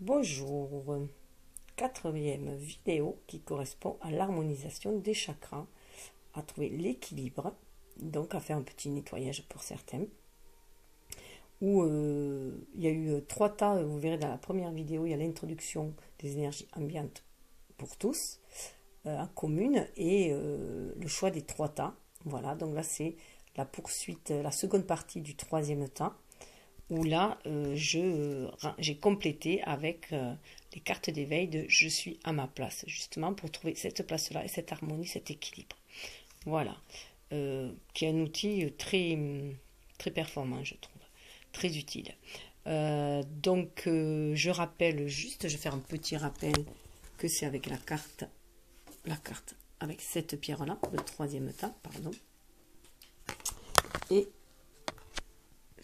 Bonjour, quatrième vidéo qui correspond à l'harmonisation des chakras, à trouver l'équilibre, donc à faire un petit nettoyage pour certains. Où il y a eu 3 tas, vous verrez dans la première vidéo, il y a l'introduction des énergies ambiantes pour tous, en commune, et le choix des 3 tas. Voilà, donc là c'est la poursuite, la seconde partie du 3e tas. Où là, j'ai complété avec les cartes d'éveil de je suis à ma place, justement pour trouver cette place-là et cette harmonie, cet équilibre. Voilà, qui est un outil très, très performant, je trouve, très utile. Je rappelle juste, je vais faire un petit rappel que c'est avec la carte avec cette pierre-là, le 3e tas, pardon. Et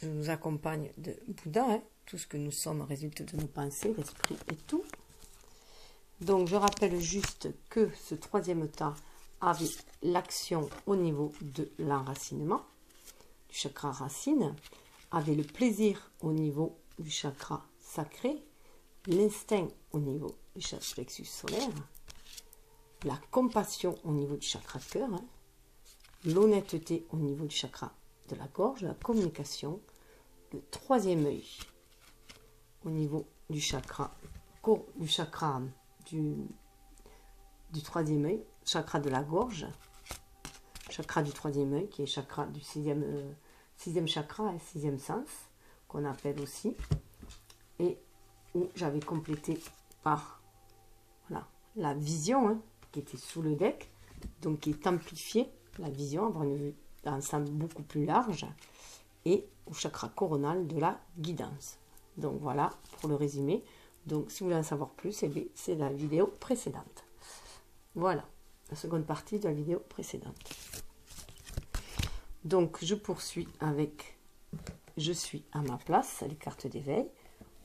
je nous accompagne de Bouddha, hein. Tout ce que nous sommes résulte de nos pensées, l'esprit et tout. Donc je rappelle juste que ce 3e tas avait l'action au niveau de l'enracinement, du chakra racine, avait le plaisir au niveau du chakra sacré, l'instinct au niveau du chakra plexus solaire, la compassion au niveau du chakra cœur, hein, l'honnêteté au niveau du chakra de la gorge, la communication, le 3e œil au niveau du chakra du 3e œil, chakra de la gorge, chakra du 3e œil qui est chakra du 6e chakra et 6e sens qu'on appelle aussi, et où j'avais complété par voilà, la vision, hein, qui était sous le deck, donc qui est amplifiée, la vision, avoir une vue d'ensemble beaucoup plus large, et au chakra coronal de la guidance. Donc voilà pour le résumé. Donc si vous voulez en savoir plus, c'est la vidéo précédente. Voilà, la seconde partie de la vidéo précédente. Donc je poursuis avec je suis à ma place, les cartes d'éveil,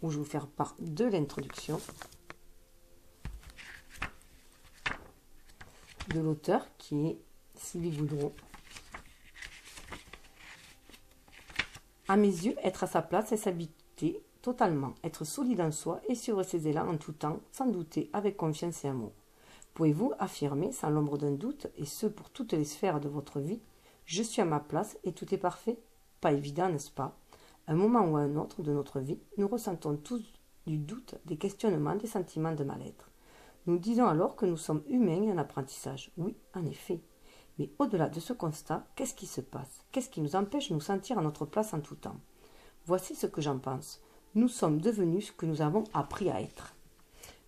où je vais vous faire part de l'introduction de l'auteur qui est Sylvie Goudreau. À mes yeux, être à sa place et s'habiter totalement, être solide en soi et suivre ses élans en tout temps, sans douter, avec confiance et amour. Pouvez-vous affirmer, sans l'ombre d'un doute, et ce pour toutes les sphères de votre vie, je suis à ma place et tout est parfait? Pas évident, n'est-ce pas? À un moment ou à un autre de notre vie, nous ressentons tous du doute, des questionnements, des sentiments de mal-être. Nous disons alors que nous sommes humains et en apprentissage. Oui, en effet. Mais au-delà de ce constat, qu'est-ce qui se passe? Qu'est-ce qui nous empêche de nous sentir à notre place en tout temps? Voici ce que j'en pense. Nous sommes devenus ce que nous avons appris à être,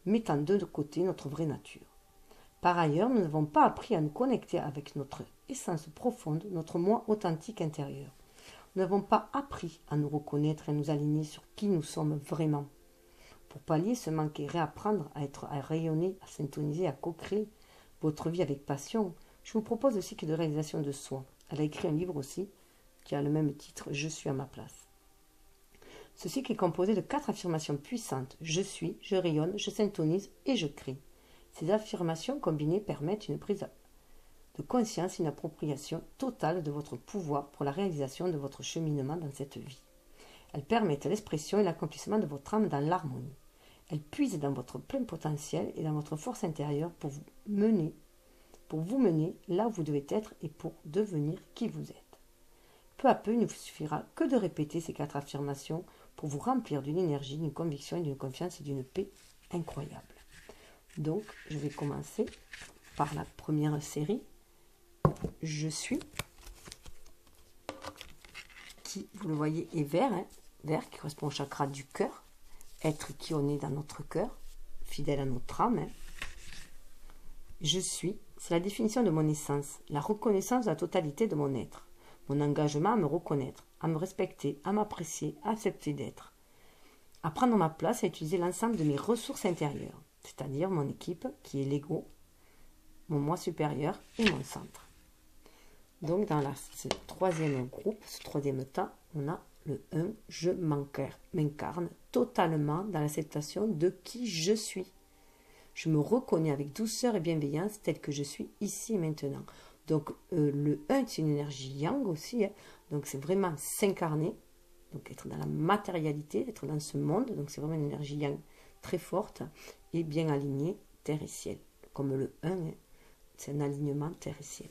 mettant de côté notre vraie nature. Par ailleurs, nous n'avons pas appris à nous connecter avec notre essence profonde, notre moi authentique intérieur. Nous n'avons pas appris à nous reconnaître et à nous aligner sur qui nous sommes vraiment. Pour pallier ce manque et réapprendre à rayonner, à syntoniser, à co-créer votre vie avec passion, je vous propose le cycle de réalisation de soi. Elle a écrit un livre aussi qui a le même titre, Je suis à ma place. Ce cycle est composé de 4 affirmations puissantes. Je suis, je rayonne, je syntonise et je crée. Ces affirmations combinées permettent une prise de conscience et une appropriation totale de votre pouvoir pour la réalisation de votre cheminement dans cette vie. Elles permettent l'expression et l'accomplissement de votre âme dans l'harmonie. Elles puisent dans votre plein potentiel et dans votre force intérieure pour vous mener là où vous devez être et pour devenir qui vous êtes. Peu à peu, il ne vous suffira que de répéter ces 4 affirmations pour vous remplir d'une énergie, d'une conviction, d'une confiance et d'une paix incroyable. Donc, je vais commencer par la première série. Je suis, qui, vous le voyez, est vert, hein, vert qui correspond au chakra du cœur, être qui on est dans notre cœur, fidèle à notre âme. Hein. Je suis, c'est la définition de mon essence, la reconnaissance de la totalité de mon être, mon engagement à me reconnaître, à me respecter, à m'apprécier, à accepter d'être, à prendre ma place et à utiliser l'ensemble de mes ressources intérieures, c'est-à-dire mon équipe qui est l'ego, mon moi supérieur et mon centre. Donc dans ce 3e groupe, ce 3e tas, on a le 1, je m'incarne totalement dans l'acceptation de qui je suis. Je me reconnais avec douceur et bienveillance tel que je suis ici et maintenant. Donc le 1, c'est une énergie yang aussi. Hein. Donc c'est vraiment s'incarner. Donc être dans la matérialité, être dans ce monde. Donc c'est vraiment une énergie yang très forte et bien alignée, terre et ciel. Comme le 1, c'est un alignement terre et ciel.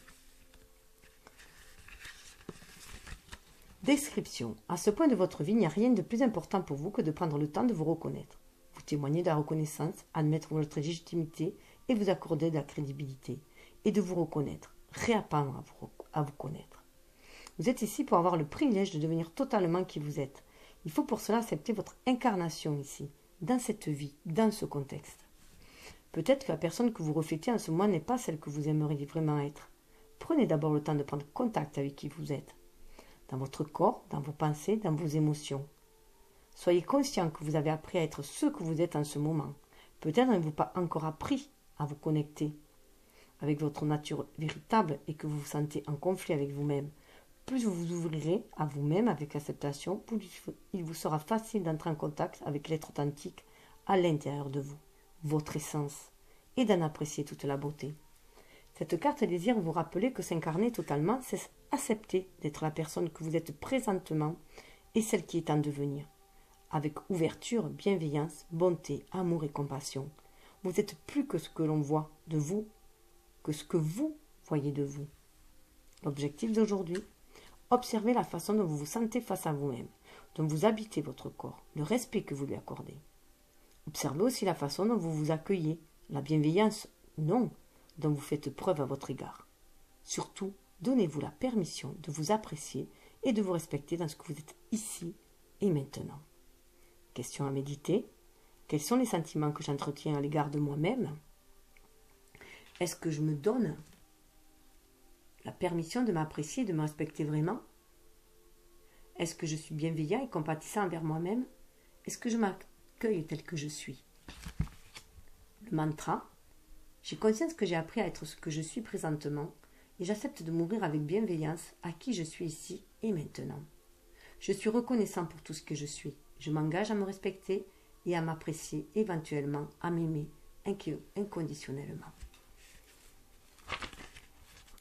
Description. À ce point de votre vie, il n'y a rien de plus important pour vous que de prendre le temps de vous reconnaître. Vous témoigner de la reconnaissance, admettre votre légitimité et vous accorder de la crédibilité. Et de vous reconnaître, réapprendre à vous connaître. Vous êtes ici pour avoir le privilège de devenir totalement qui vous êtes. Il faut pour cela accepter votre incarnation ici, dans cette vie, dans ce contexte. Peut-être que la personne que vous reflétez en ce moment n'est pas celle que vous aimeriez vraiment être. Prenez d'abord le temps de prendre contact avec qui vous êtes. Dans votre corps, dans vos pensées, dans vos émotions. Soyez conscient que vous avez appris à être ce que vous êtes en ce moment. Peut-être n'avez-vous pas encore appris à vous connecter avec votre nature véritable et que vous vous sentez en conflit avec vous-même. Plus vous vous ouvrirez à vous-même avec acceptation, plus il vous sera facile d'entrer en contact avec l'être authentique à l'intérieur de vous, votre essence, et d'en apprécier toute la beauté. Cette carte désire vous rappeler que s'incarner totalement, c'est accepter d'être la personne que vous êtes présentement et celle qui est en devenir. Avec ouverture, bienveillance, bonté, amour et compassion. Vous êtes plus que ce que l'on voit de vous, que ce que vous voyez de vous. L'objectif d'aujourd'hui, observez la façon dont vous vous sentez face à vous-même, dont vous habitez votre corps, le respect que vous lui accordez. Observez aussi la façon dont vous vous accueillez, la bienveillance, non, dont vous faites preuve à votre égard. Surtout, donnez-vous la permission de vous apprécier et de vous respecter dans ce que vous êtes ici et maintenant. Question à méditer. Quels sont les sentiments que j'entretiens à l'égard de moi-même? Est-ce que je me donne la permission de m'apprécier et de me respecter vraiment? Est-ce que je suis bienveillant et compatissant envers moi-même? Est-ce que je m'accueille tel que je suis? Le mantra. J'ai conscience que j'ai appris à être ce que je suis présentement et j'accepte de mourir avec bienveillance à qui je suis ici et maintenant. Je suis reconnaissant pour tout ce que je suis. Je m'engage à me respecter et à m'apprécier, éventuellement à m'aimer inconditionnellement.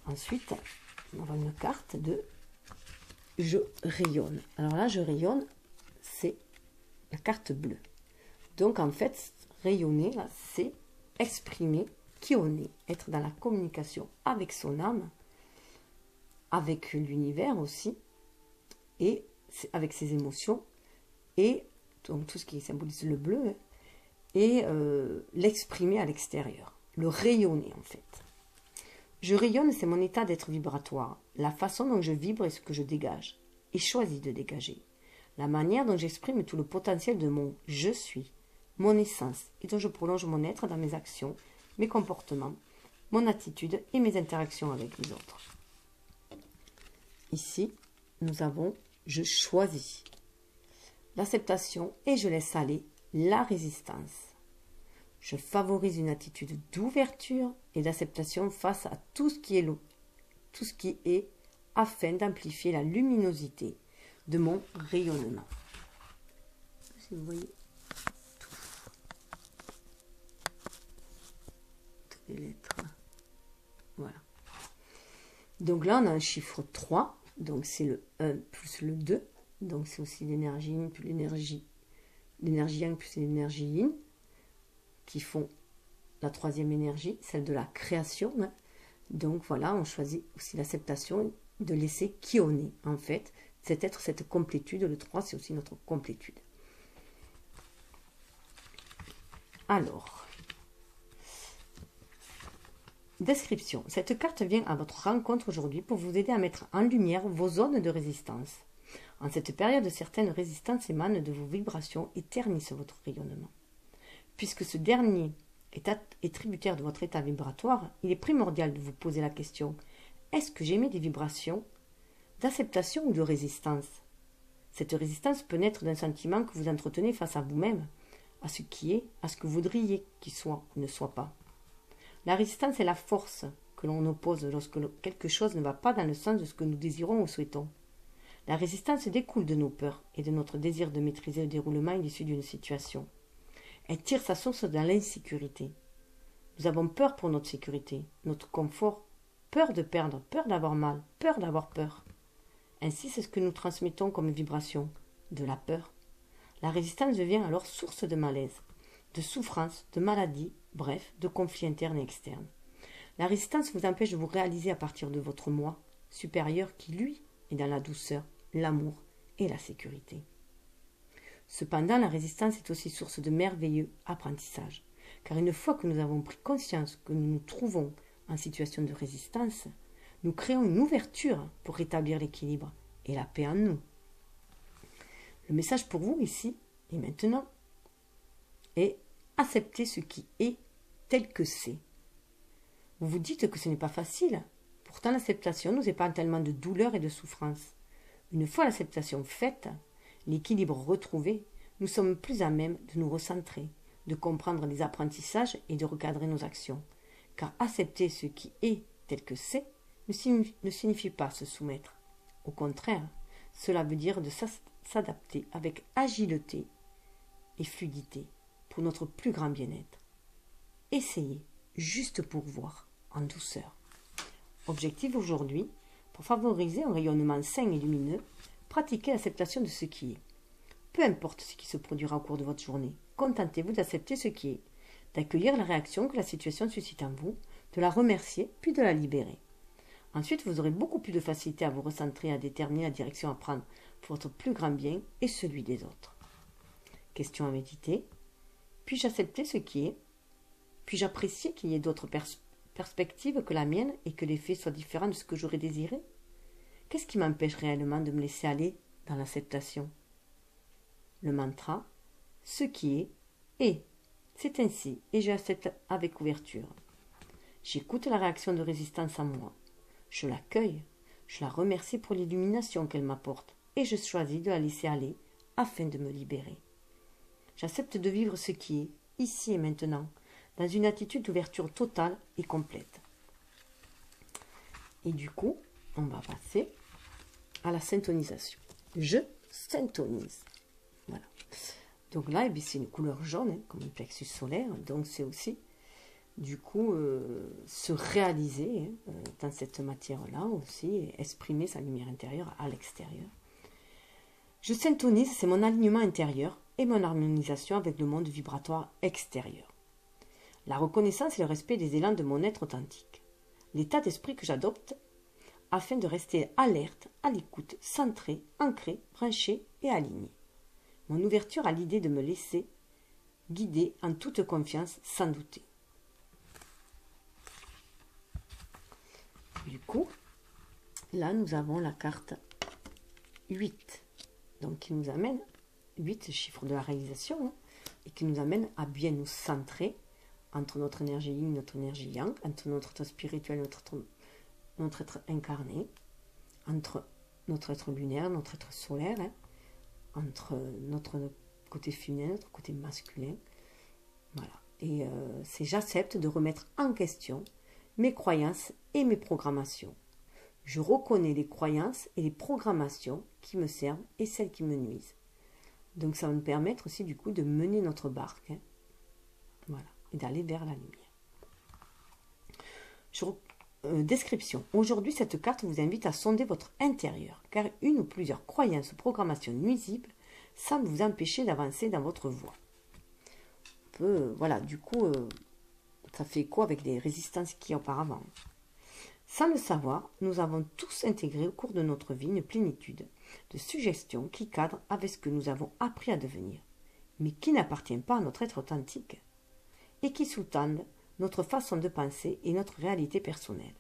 Ensuite, on aura une carte de « Je rayonne ». Alors là, « Je rayonne », c'est la carte bleue. Donc en fait, rayonner, c'est exprimer qui on est, être dans la communication avec son âme, avec l'univers aussi, et avec ses émotions, et donc tout ce qui symbolise le bleu, et l'exprimer à l'extérieur, le rayonner en fait. Je rayonne, c'est mon état d'être vibratoire, la façon dont je vibre et ce que je dégage, et choisis de dégager, la manière dont j'exprime tout le potentiel de mon « je suis », mon essence, et dont je prolonge mon être dans mes actions, mes comportements, mon attitude et mes interactions avec les autres. Ici, nous avons « je choisis », l'acceptation et je laisse aller la résistance. Je favorise une attitude d'ouverture et d'acceptation face à tout ce qui est afin d'amplifier la luminosité de mon rayonnement. Si vous voyez toutes les lettres. Voilà. Donc là, on a un chiffre 3. Donc c'est le 1 plus le 2. Donc c'est aussi l'énergie yin plus l'énergie yang plus l'énergie yin qui font la troisième énergie, celle de la création. Donc voilà, on choisit aussi l'acceptation de laisser qui on est en fait, c'est être cette complétude. Le 3, c'est aussi notre complétude. Alors, description. Cette carte vient à votre rencontre aujourd'hui pour vous aider à mettre en lumière vos zones de résistance. En cette période, certaines résistances émanent de vos vibrations et ternissent votre rayonnement. Puisque ce dernier est tributaire de votre état vibratoire, il est primordial de vous poser la question: est-ce que j'émets des vibrations d'acceptation ou de résistance? Cette résistance peut naître d'un sentiment que vous entretenez face à vous-même, à ce qui est, à ce que vous voudriez qu'il soit ou ne soit pas. La résistance est la force que l'on oppose lorsque quelque chose ne va pas dans le sens de ce que nous désirons ou souhaitons. La résistance découle de nos peurs et de notre désir de maîtriser le déroulement et l'issue d'une situation. Elle tire sa source dans l'insécurité. Nous avons peur pour notre sécurité, notre confort, peur de perdre, peur d'avoir mal, peur d'avoir peur. Ainsi, c'est ce que nous transmettons comme vibration, de la peur. La résistance devient alors source de malaise. de souffrance, de maladie, bref, de conflits internes et externes. La résistance vous empêche de vous réaliser à partir de votre moi supérieur qui, lui, est dans la douceur, l'amour et la sécurité. Cependant, la résistance est aussi source de merveilleux apprentissage, car une fois que nous avons pris conscience que nous nous trouvons en situation de résistance, nous créons une ouverture pour rétablir l'équilibre et la paix en nous. Le message pour vous ici et maintenant est accepter ce qui est tel que c'est. Vous vous dites que ce n'est pas facile, pourtant l'acceptation nous épargne tellement de douleur et de souffrance. Une fois l'acceptation faite, l'équilibre retrouvé, nous sommes plus à même de nous recentrer, de comprendre les apprentissages et de recadrer nos actions. Car accepter ce qui est tel que c'est ne signifie pas se soumettre. Au contraire, cela veut dire de s'adapter avec agilité et fluidité pour notre plus grand bien-être. Essayez, juste pour voir, en douceur. Objectif aujourd'hui, pour favoriser un rayonnement sain et lumineux, pratiquez l'acceptation de ce qui est. Peu importe ce qui se produira au cours de votre journée, contentez-vous d'accepter ce qui est, d'accueillir la réaction que la situation suscite en vous, de la remercier, puis de la libérer. Ensuite, vous aurez beaucoup plus de facilité à vous recentrer et à déterminer la direction à prendre pour votre plus grand bien et celui des autres. Question à méditer. Puis-je accepter ce qui est? Puis-je apprécier qu'il y ait d'autres perspectives que la mienne et que les faits soient différents de ce que j'aurais désiré? Qu'est-ce qui m'empêche réellement de me laisser aller dans l'acceptation? Le mantra, ce qui est, c'est ainsi et j'accepte avec ouverture. J'écoute la réaction de résistance en moi. Je l'accueille, je la remercie pour l'illumination qu'elle m'apporte et je choisis de la laisser aller afin de me libérer. J'accepte de vivre ce qui est, ici et maintenant, dans une attitude d'ouverture totale et complète. Et du coup, on va passer à la syntonisation. Je syntonise. Voilà. Donc là, c'est une couleur jaune, comme le plexus solaire. Donc c'est aussi, du coup, se réaliser dans cette matière-là aussi, et exprimer sa lumière intérieure à l'extérieur. Je syntonise, c'est mon alignement intérieur et mon harmonisation avec le monde vibratoire extérieur. La reconnaissance et le respect des élans de mon être authentique. L'état d'esprit que j'adopte afin de rester alerte, à l'écoute, centré, ancré, branché et aligné. Mon ouverture à l'idée de me laisser guider en toute confiance sans douter. Du coup, là nous avons la carte 8, donc qui nous amène 8 chiffres de la réalisation, et qui nous amène à bien nous centrer entre notre énergie yin et notre énergie yang, entre notre être spirituel et notre être incarné, entre notre être lunaire, notre être solaire, entre notre côté féminin, notre côté masculin. Voilà. Et c'est j'accepte de remettre en question mes croyances et mes programmations. Je reconnais les croyances et les programmations qui me servent et celles qui me nuisent. Donc ça va nous permettre aussi du coup de mener notre barque. Voilà. Et d'aller vers la lumière. Description. Aujourd'hui, cette carte vous invite à sonder votre intérieur, car une ou plusieurs croyances ou programmations nuisibles semblent vous empêcher d'avancer dans votre voie. Voilà, du coup, ça fait écho avec les résistances qu'il y a auparavant. Sans le savoir, nous avons tous intégré au cours de notre vie une plénitude de suggestions qui cadrent avec ce que nous avons appris à devenir, mais qui n'appartiennent pas à notre être authentique, et qui sous-tendent notre façon de penser et notre réalité personnelle.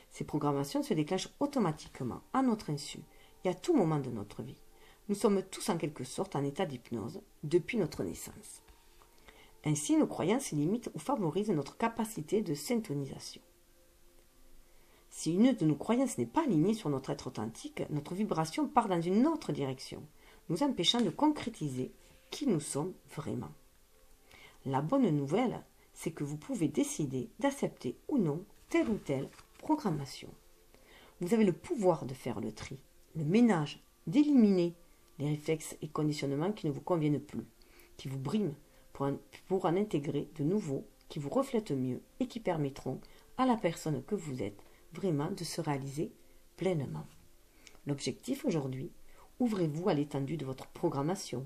Ces programmations se déclenchent automatiquement, à notre insu, et à tout moment de notre vie. Nous sommes tous en quelque sorte en état d'hypnose depuis notre naissance. Ainsi, nos croyances limitent ou favorisent notre capacité de syntonisation. Si une de nos croyances n'est pas alignée sur notre être authentique, notre vibration part dans une autre direction, nous empêchant de concrétiser qui nous sommes vraiment. La bonne nouvelle, c'est que vous pouvez décider d'accepter ou non telle ou telle programmation. Vous avez le pouvoir de faire le tri, le ménage, d'éliminer les réflexes et conditionnements qui ne vous conviennent plus, qui vous briment, pour en intégrer de nouveaux qui vous reflètent mieux et qui permettront à la personne que vous êtes vraiment de se réaliser pleinement. L'objectif aujourd'hui, ouvrez-vous à l'étendue de votre programmation,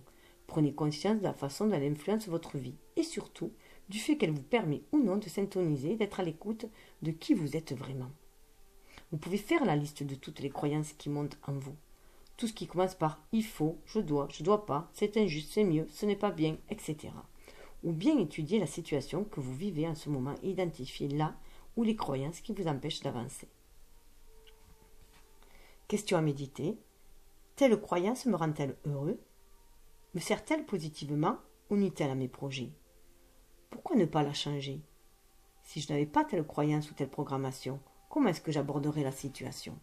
Prenez conscience de la façon dont elle influence votre vie et surtout du fait qu'elle vous permet ou non de s'intoniser, d'être à l'écoute de qui vous êtes vraiment. Vous pouvez faire la liste de toutes les croyances qui montent en vous. Tout ce qui commence par il faut, je dois pas, c'est injuste, c'est mieux, ce n'est pas bien, etc. Ou bien étudier la situation que vous vivez en ce moment et identifier là où les croyances qui vous empêchent d'avancer. Question à méditer. Telle croyance me rend-elle heureux? Me sert-elle positivement ou nuit-elle à mes projets? Pourquoi ne pas la changer? Si je n'avais pas telle croyance ou telle programmation, comment est-ce que j'aborderais la situation?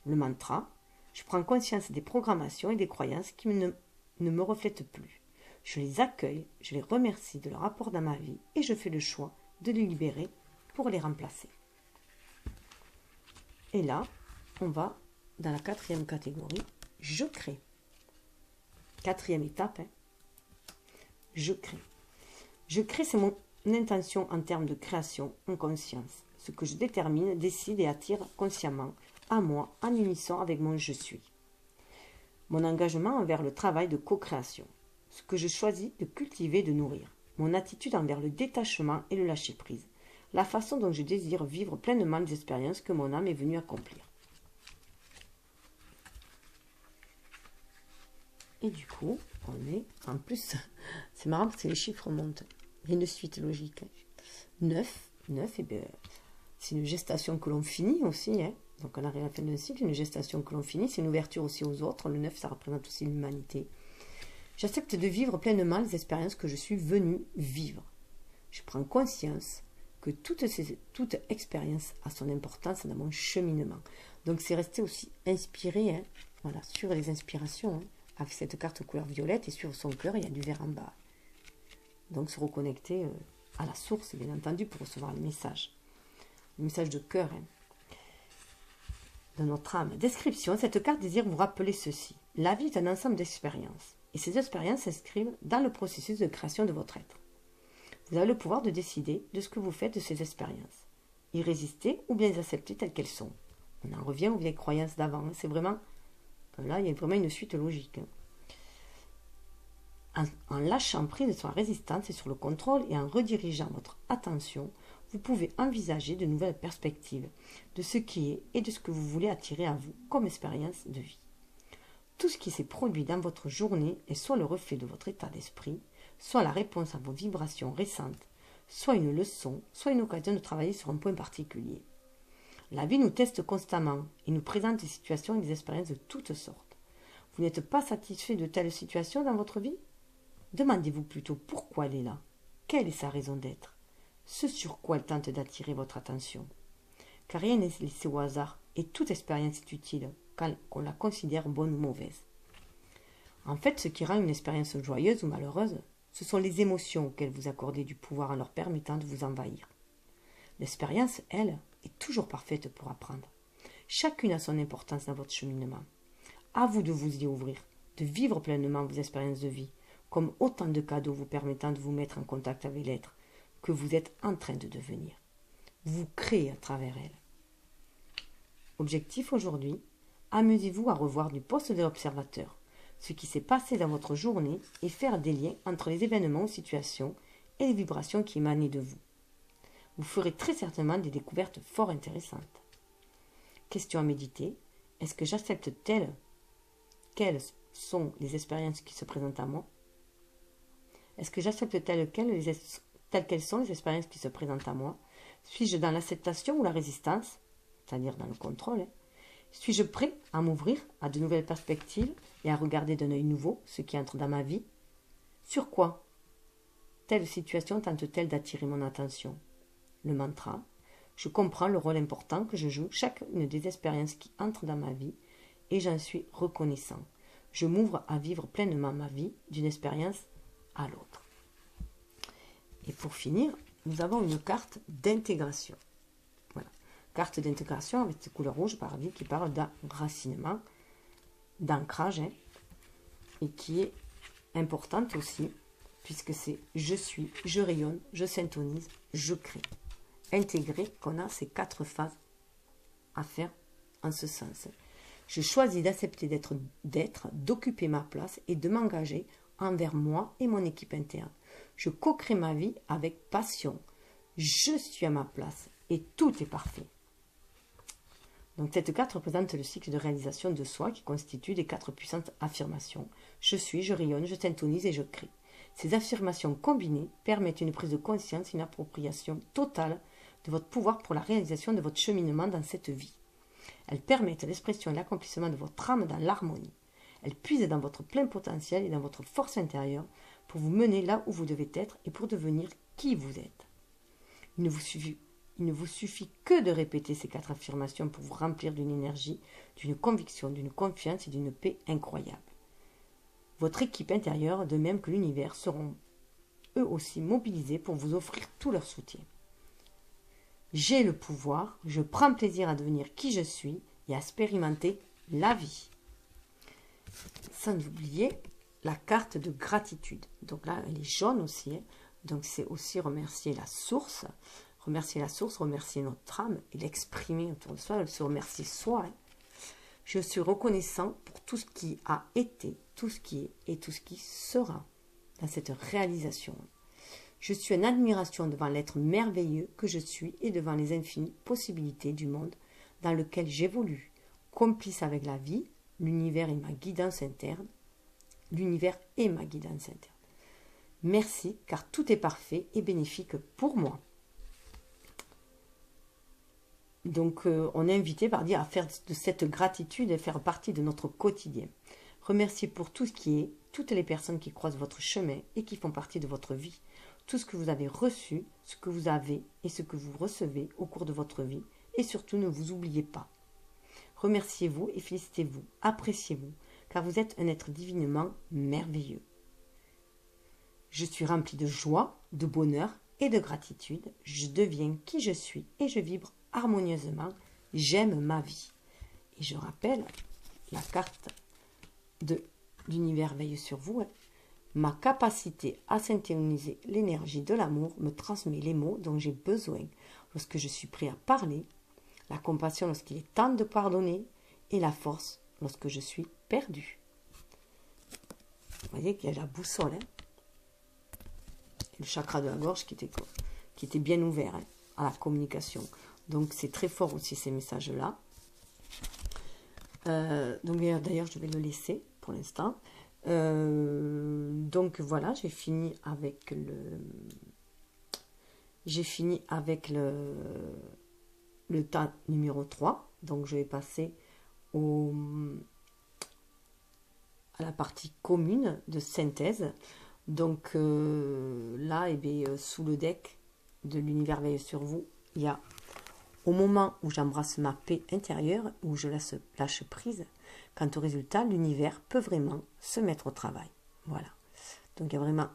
Le mantra, je prends conscience des programmations et des croyances qui ne me reflètent plus. Je les accueille, je les remercie de leur apport dans ma vie et je fais le choix de les libérer pour les remplacer. Et là, on va dans la 4e catégorie, je crée. 4e étape, je crée. Je crée, c'est mon intention en termes de création en conscience. Ce que je détermine, décide et attire consciemment à moi en unisson avec mon je suis. Mon engagement envers le travail de co-création. Ce que je choisis de cultiver et de nourrir. Mon attitude envers le détachement et le lâcher-prise. La façon dont je désire vivre pleinement les expériences que mon âme est venue accomplir. Et du coup, on est, en plus, c'est marrant parce que les chiffres montent. Il y a une suite logique. 9, et bien, c'est une gestation que l'on finit aussi. Donc on arrive à la fin d'un cycle, une gestation que l'on finit, c'est une ouverture aussi aux autres. Le 9, ça représente aussi l'humanité. J'accepte de vivre pleinement les expériences que je suis venue vivre. Je prends conscience que toute expérience a son importance dans mon cheminement. Donc c'est rester aussi inspiré, voilà, sur les inspirations, avec cette carte couleur violette et sur son cœur, il y a du vert en bas. Donc se reconnecter à la source, bien entendu, pour recevoir le message de cœur de notre âme. Description, cette carte désire vous rappeler ceci. La vie est un ensemble d'expériences. Et ces expériences s'inscrivent dans le processus de création de votre être. Vous avez le pouvoir de décider de ce que vous faites de ces expériences. Y résister ou bien les accepter telles qu'elles sont. On en revient aux vieilles croyances d'avant. C'est vraiment, là, il y a vraiment une suite logique. En lâchant prise sur la résistance et sur le contrôle et en redirigeant votre attention, vous pouvez envisager de nouvelles perspectives de ce qui est et de ce que vous voulez attirer à vous comme expérience de vie. Tout ce qui s'est produit dans votre journée est soit le reflet de votre état d'esprit, soit la réponse à vos vibrations récentes, soit une leçon, soit une occasion de travailler sur un point particulier. La vie nous teste constamment et nous présente des situations et des expériences de toutes sortes. Vous n'êtes pas satisfait de telle situation dans votre vie? Demandez-vous plutôt pourquoi elle est là. Quelle est sa raison d'être? Ce sur quoi elle tente d'attirer votre attention. Car rien n'est laissé au hasard et toute expérience est utile, qu'on la considère bonne ou mauvaise. En fait, ce qui rend une expérience joyeuse ou malheureuse, ce sont les émotions auxquelles vous accordez du pouvoir en leur permettant de vous envahir. L'expérience, elle, est toujours parfaite pour apprendre. Chacune a son importance dans votre cheminement. À vous de vous y ouvrir, de vivre pleinement vos expériences de vie, comme autant de cadeaux vous permettant de vous mettre en contact avec l'être que vous êtes en train de devenir. Vous créez à travers elle. Objectif aujourd'hui, amusez-vous à revoir du poste de l'observateur ce qui s'est passé dans votre journée et faire des liens entre les événements ou situations et les vibrations qui émanaient de vous. Vous ferez très certainement des découvertes fort intéressantes. Question à méditer. Est-ce que j'accepte quelles sont les expériences qui se présentent à moi? Est-ce que j'accepte telles quelles sont les expériences qui se présentent à moi? Suis-je dans l'acceptation ou la résistance, c'est-à-dire dans le contrôle? Suis-je prêt à m'ouvrir à de nouvelles perspectives et à regarder d'un œil nouveau ce qui entre dans ma vie? Sur quoi telle situation tente-t-elle d'attirer mon attention? Le mantra. Je comprends le rôle important que je joue chacune des expériences qui entrent dans ma vie et j'en suis reconnaissant. Je m'ouvre à vivre pleinement ma vie d'une expérience à l'autre. Et pour finir, nous avons une carte d'intégration. Voilà. Carte d'intégration avec cette couleur rouge paradis qui parle d'enracinement, d'ancrage, et qui est importante aussi, puisque c'est je suis, je rayonne, je syntonise, je crée. Intégrer qu'on a ces 4 phases à faire en ce sens. Je choisis d'accepter d'occuper ma place et de m'engager envers moi et mon équipe interne. Je co-crée ma vie avec passion. Je suis à ma place et tout est parfait. Donc cette carte représente le cycle de réalisation de soi qui constitue les 4 puissantes affirmations. Je suis, je rayonne, je syntonise et je crée. Ces affirmations combinées permettent une prise de conscience et une appropriation totale de votre pouvoir pour la réalisation de votre cheminement dans cette vie. Elles permettent l'expression et l'accomplissement de votre âme dans l'harmonie. Elles puisent dans votre plein potentiel et dans votre force intérieure pour vous mener là où vous devez être et pour devenir qui vous êtes. Il ne vous suffit que de répéter ces 4 affirmations pour vous remplir d'une énergie, d'une conviction, d'une confiance et d'une paix incroyable. Votre équipe intérieure, de même que l'univers, seront eux aussi mobilisés pour vous offrir tout leur soutien. J'ai le pouvoir, je prends plaisir à devenir qui je suis et à expérimenter la vie. Sans oublier la carte de gratitude. Donc là, elle est jaune aussi. Donc c'est aussi remercier la source. Remercier la source, remercier notre âme et l'exprimer autour de soi, se remercier soi. Je suis reconnaissant pour tout ce qui a été, tout ce qui est et tout ce qui sera dans cette réalisation. Je suis en admiration devant l'être merveilleux que je suis et devant les infinies possibilités du monde dans lequel j'évolue, complice avec la vie, l'univers et ma guidance interne. L'univers est ma guidance interne. Merci, car tout est parfait et bénéfique pour moi. Donc, on est invité par dire à faire de cette gratitude et faire partie de notre quotidien. Remerciez pour tout ce qui est, toutes les personnes qui croisent votre chemin et qui font partie de votre vie. Tout ce que vous avez reçu, ce que vous avez et ce que vous recevez au cours de votre vie. Et surtout, ne vous oubliez pas. Remerciez-vous et félicitez-vous, appréciez-vous, car vous êtes un être divinement merveilleux. Je suis rempli de joie, de bonheur et de gratitude. Je deviens qui je suis et je vibre harmonieusement. J'aime ma vie. Et je rappelle la carte de l'univers veille sur vous. Ma capacité à synthétiser l'énergie de l'amour me transmet les mots dont j'ai besoin lorsque je suis prêt à parler, la compassion lorsqu'il est temps de pardonner et la force lorsque je suis perdu. Vous voyez qu'il y a la boussole, le chakra de la gorge qui était bien ouvert à la communication. Donc c'est très fort aussi ces messages-là. Donc d'ailleurs je vais le laisser pour l'instant. Donc voilà, j'ai fini avec le tas numéro 3. Donc je vais passer à la partie commune de synthèse. Donc là, sous le deck de l'univers veille sur vous, il y a au moment où j'embrasse ma paix intérieure, où je lâche prise, quant au résultat, l'univers peut vraiment se mettre au travail. Voilà. Donc il y a vraiment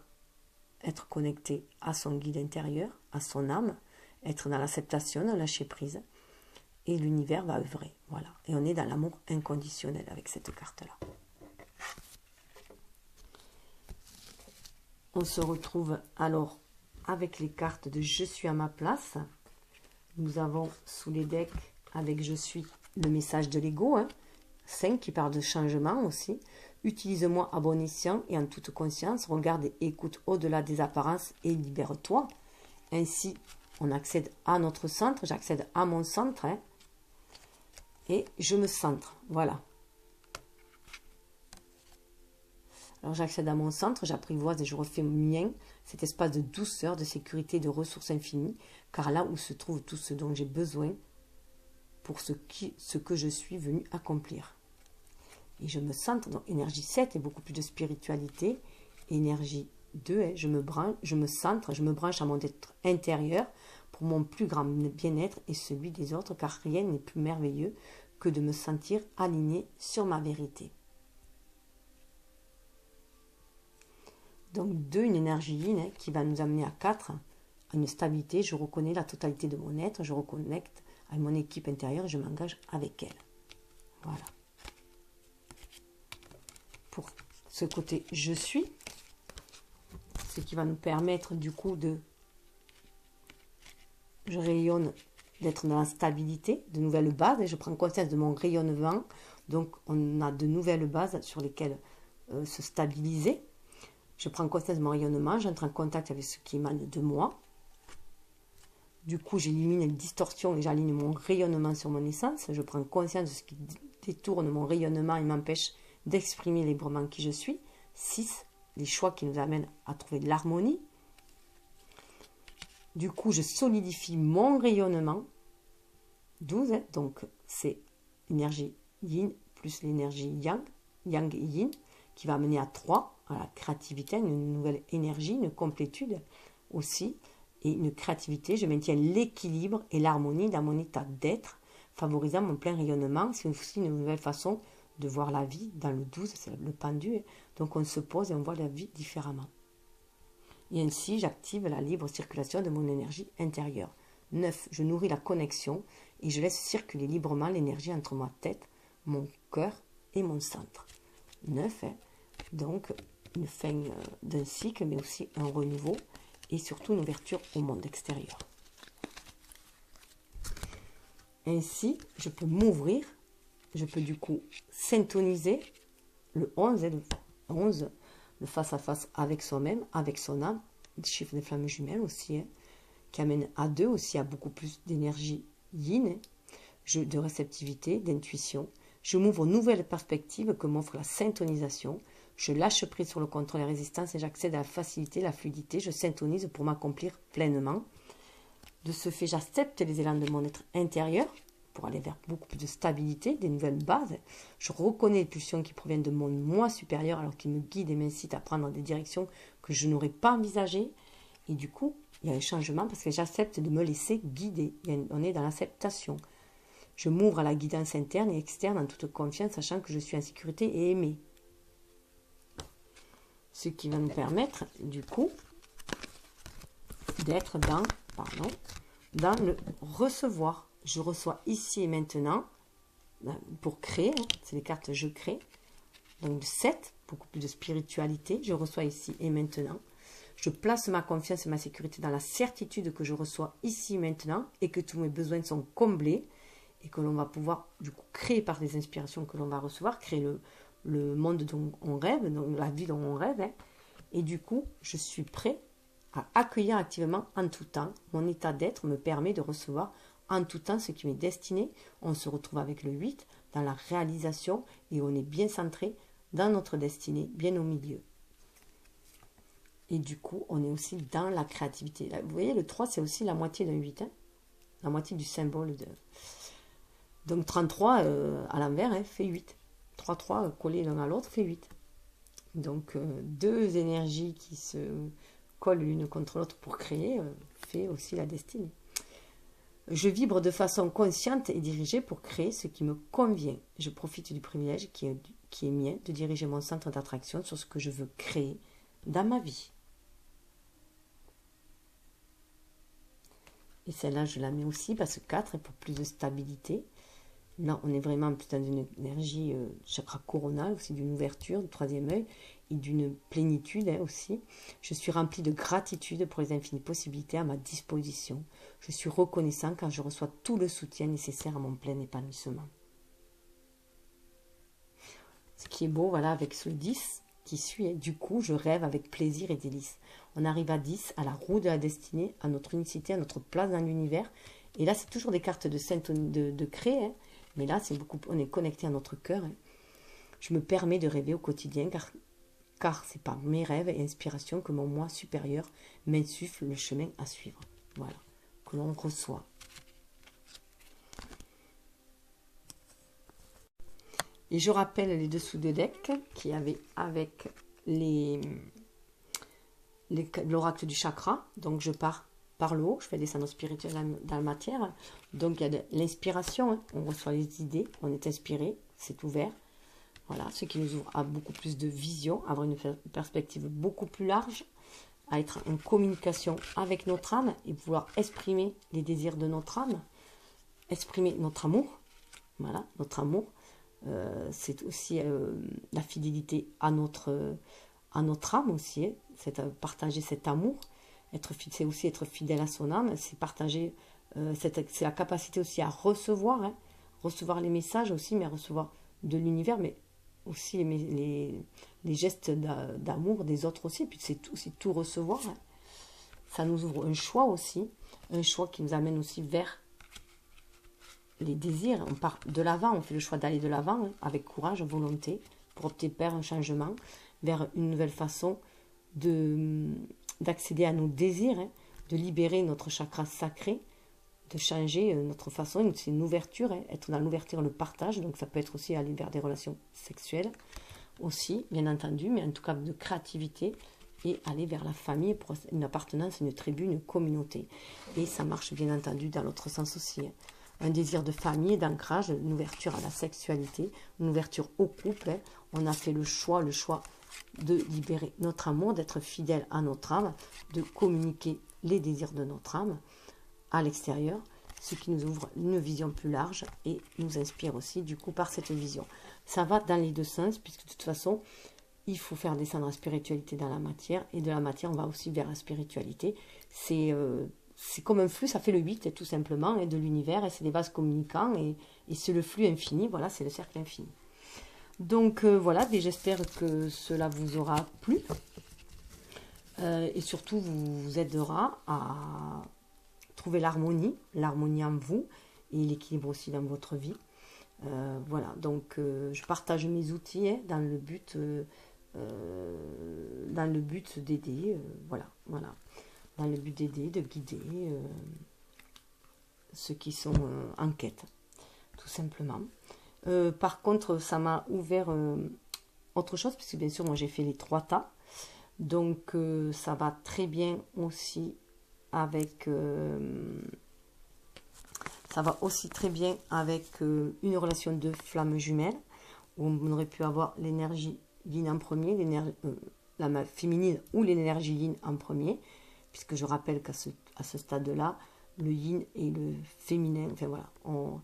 être connecté à son guide intérieur, à son âme, être dans l'acceptation, dans lâcher prise, et l'univers va œuvrer. Voilà. Et on est dans l'amour inconditionnel avec cette carte-là. On se retrouve alors avec les cartes de Je suis à ma place. Nous avons sous les decks avec Je suis le message de l'ego, 5 qui parle de changement aussi. Utilise-moi à bon escient et en toute conscience. Regarde et écoute au-delà des apparences et libère-toi. Ainsi, on accède à notre centre. J'accède à mon centre. Et je me centre. Voilà. Alors j'accède à mon centre, j'apprivoise et je refais mien cet espace de douceur, de sécurité, de ressources infinies, car là où se trouve tout ce dont j'ai besoin pour ce que je suis venu accomplir. Et je me centre, donc énergie 7 et beaucoup plus de spiritualité. Énergie 2, je me centre, je me branche à mon être intérieur pour mon plus grand bien-être et celui des autres, car rien n'est plus merveilleux que de me sentir aligné sur ma vérité. Donc 2, une énergie yin qui va nous amener à 4, à une stabilité. Je reconnais la totalité de mon être, je reconnecte à mon équipe intérieure et je m'engage avec elle. Voilà. Pour ce côté je suis, ce qui va nous permettre du coup je rayonne, d'être dans la stabilité, de nouvelles bases et je prends conscience de mon rayonnement, Donc, on a de nouvelles bases sur lesquelles se stabiliser. Je prends conscience de mon rayonnement, j'entre en contact avec ce qui émane de moi. Du coup, j'élimine les distorsions et j'aligne mon rayonnement sur mon essence. Je prends conscience de ce qui détourne mon rayonnement et m'empêche d'exprimer librement qui je suis. 6. Les choix qui nous amènent à trouver de l'harmonie. Du coup, je solidifie mon rayonnement. 12. Donc, c'est l'énergie yin plus l'énergie yang, yang et yin, qui va amener à 3, à la créativité, une nouvelle énergie, une complétude aussi, et une créativité. Je maintiens l'équilibre et l'harmonie dans mon état d'être, favorisant mon plein rayonnement. C'est aussi une nouvelle façon de voir la vie. Dans le 12, c'est le pendu, donc on se pose et on voit la vie différemment. Et ainsi, j'active la libre circulation de mon énergie intérieure. 9. Je nourris la connexion et je laisse circuler librement l'énergie entre ma tête, mon cœur et mon centre. 9. Donc, une fin d'un cycle, mais aussi un renouveau et surtout une ouverture au monde extérieur. Ainsi, je peux m'ouvrir, je peux du coup syntoniser le 11, le face-à-face avec soi-même, avec son âme, le chiffre des flammes jumelles aussi, qui amène à 2 aussi à beaucoup plus d'énergie yin, de réceptivité, d'intuition. Je m'ouvre aux nouvelles perspectives que m'offre la syntonisation. Je lâche prise sur le contrôle et la résistance et j'accède à la facilité, la fluidité. Je syntonise pour m'accomplir pleinement. De ce fait, j'accepte les élans de mon être intérieur pour aller vers beaucoup plus de stabilité, des nouvelles bases. Je reconnais les pulsions qui proviennent de mon moi supérieur alors qu'il me guide et m'incite à prendre des directions que je n'aurais pas envisagées. Et du coup, il y a un changement parce que j'accepte de me laisser guider. On est dans l'acceptation. Je m'ouvre à la guidance interne et externe en toute confiance, sachant que je suis en sécurité et aimée. Ce qui va nous permettre, du coup, d'être dans le recevoir. Je reçois ici et maintenant, pour créer, c'est les cartes je crée. Donc 7, beaucoup plus de spiritualité. Je reçois ici et maintenant. Je place ma confiance et ma sécurité dans la certitude que je reçois ici et maintenant et que tous mes besoins sont comblés et que l'on va pouvoir du coup créer par des inspirations que l'on va recevoir, créer le monde dont on rêve, donc la vie dont on rêve. Et du coup, je suis prêt à accueillir activement en tout temps. Mon état d'être me permet de recevoir en tout temps ce qui m'est destiné. On se retrouve avec le 8 dans la réalisation et on est bien centré dans notre destinée, bien au milieu. Et du coup, on est aussi dans la créativité. Là, vous voyez, le 3, c'est aussi la moitié d'un 8. La moitié du symbole de... Donc 33 à l'envers fait 8. 3 collés l'un à l'autre fait 8. Donc deux énergies qui se collent l'une contre l'autre pour créer fait aussi la destinée. Je vibre de façon consciente et dirigée pour créer ce qui me convient. Je profite du privilège qui est mien de diriger mon centre d'attraction sur ce que je veux créer dans ma vie. Et celle-là, je la mets aussi parce que 4 est pour plus de stabilité. Là, on est vraiment plus dans une énergie chakra coronal, aussi d'une ouverture, du troisième œil, et d'une plénitude aussi. Je suis remplie de gratitude pour les infinies possibilités à ma disposition. Je suis reconnaissant quand je reçois tout le soutien nécessaire à mon plein épanouissement. Ce qui est beau, voilà, avec ce 10 qui suit, du coup, je rêve avec plaisir et délice. On arrive à 10, à la roue de la destinée, à notre unicité, à notre place dans l'univers. Et là, c'est toujours des cartes de créer, mais là, on est connecté à notre cœur. Je me permets de rêver au quotidien, car c'est par mes rêves et inspirations que mon moi supérieur m'insuffle le chemin à suivre. Voilà, que l'on reçoit. Et je rappelle les dessous de deck qu'il y avait avec l'oracle du chakra. Donc je pars par le haut, je fais descendre spirituel dans la matière. Donc il y a de l'inspiration, on reçoit les idées, on est inspiré, c'est ouvert. Voilà, ce qui nous ouvre à beaucoup plus de vision, à avoir une perspective beaucoup plus large, à être en communication avec notre âme et pouvoir exprimer les désirs de notre âme, exprimer notre amour. Voilà, notre amour. C'est aussi la fidélité à notre âme aussi, c'est partager cet amour. C'est aussi être fidèle à son âme, c'est partager, c'est la capacité aussi à recevoir, recevoir les messages aussi, mais à recevoir de l'univers, mais aussi les gestes d'amour des autres aussi, puis c'est tout recevoir. Hein. Ça nous ouvre un choix aussi, un choix qui nous amène aussi vers les désirs. On part de l'avant, on fait le choix d'aller de l'avant, hein, avec courage, volonté, pour opter vers un changement, vers une nouvelle façon d'accéder à nos désirs, hein, de libérer notre chakra sacré, de changer notre façon. C'est une ouverture, hein, être dans l'ouverture, le partage, donc ça peut être aussi aller vers des relations sexuelles, aussi, bien entendu, mais en tout cas de créativité, et aller vers la famille pour une appartenance, une tribu, une communauté. Et ça marche bien entendu dans l'autre sens aussi. Hein. Un désir de famille, d'ancrage, une ouverture à la sexualité, une ouverture au couple. Hein. On a fait le choix de libérer notre amour, d'être fidèle à notre âme, de communiquer les désirs de notre âme à l'extérieur, ce qui nous ouvre une vision plus large et nous inspire aussi du coup par cette vision. Ça va dans les deux sens, puisque de toute façon, il faut faire descendre la spiritualité dans la matière, et de la matière, on va aussi vers la spiritualité. C'est comme un flux, ça fait le 8, tout simplement, et de l'univers, et c'est des vases communicants, et c'est le flux infini, voilà, c'est le cercle infini. Donc voilà, j'espère que cela vous aura plu, et surtout vous aidera à trouver l'harmonie en vous, et l'équilibre aussi dans votre vie. Voilà, donc je partage mes outils, hein, dans le but d'aider, voilà, dans le but d'aider, de guider ceux qui sont en quête, tout simplement. Par contre, ça m'a ouvert autre chose, puisque bien sûr, moi j'ai fait les 3 tas, donc ça va très bien aussi avec... ça va aussi très bien avec une relation de flamme jumelle, où on aurait pu avoir l'énergie yin en premier, la féminine ou l'énergie yin en premier, puisque je rappelle qu'à ce stade-là, le yin et le féminin, enfin voilà, on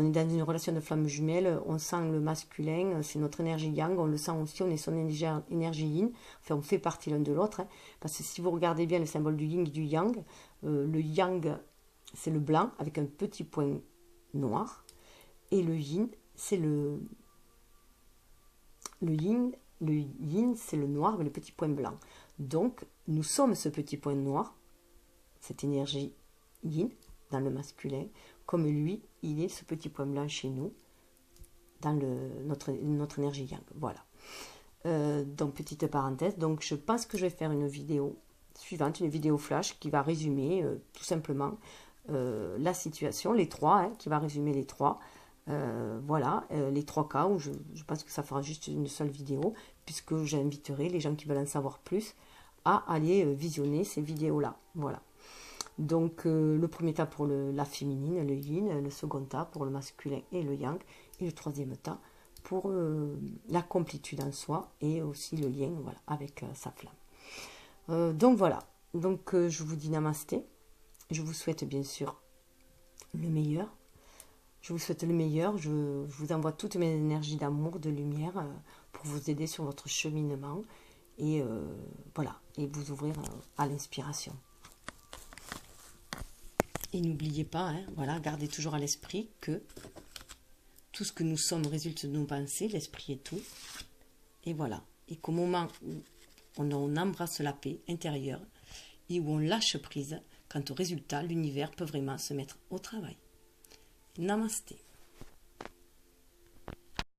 est dans une relation de flamme jumelle, on sent le masculin, c'est notre énergie yang, on le sent aussi, on est son énergie yin, enfin on fait partie l'un de l'autre, hein, parce que si vous regardez bien le symbole du yin et du yang, le yang, c'est le blanc avec un petit point noir, et le yin, c'est le yin, c'est le noir avec le petit point blanc. Donc, nous sommes ce petit point noir, cette énergie yin dans le masculin, comme lui, il est ce petit point blanc chez nous, dans notre énergie yang. Voilà. Donc, petite parenthèse. Donc, je pense que je vais faire une vidéo suivante, une vidéo flash qui va résumer tout simplement la situation, les 3, hein, qui va résumer les 3. Voilà, les 3 cas où je pense que ça fera juste une seule vidéo, puisque j'inviterai les gens qui veulent en savoir plus à aller visionner ces vidéos-là. Voilà. Donc, le premier tas pour la féminine, le yin, le second tas pour le masculin et le yang, et le troisième tas pour la complétude en soi et aussi le lien, voilà, avec sa flamme. Donc, voilà. Donc, je vous dis namasté. Je vous souhaite bien sûr le meilleur. Je vous souhaite le meilleur. Je vous envoie toutes mes énergies d'amour, de lumière pour vous aider sur votre cheminement et voilà, et vous ouvrir à l'inspiration. Et n'oubliez pas, hein, voilà, gardez toujours à l'esprit que tout ce que nous sommes résulte de nos pensées, l'esprit est tout. Et voilà, et qu'au moment où on embrasse la paix intérieure et où on lâche prise, quant au résultat, l'univers peut vraiment se mettre au travail. Namasté.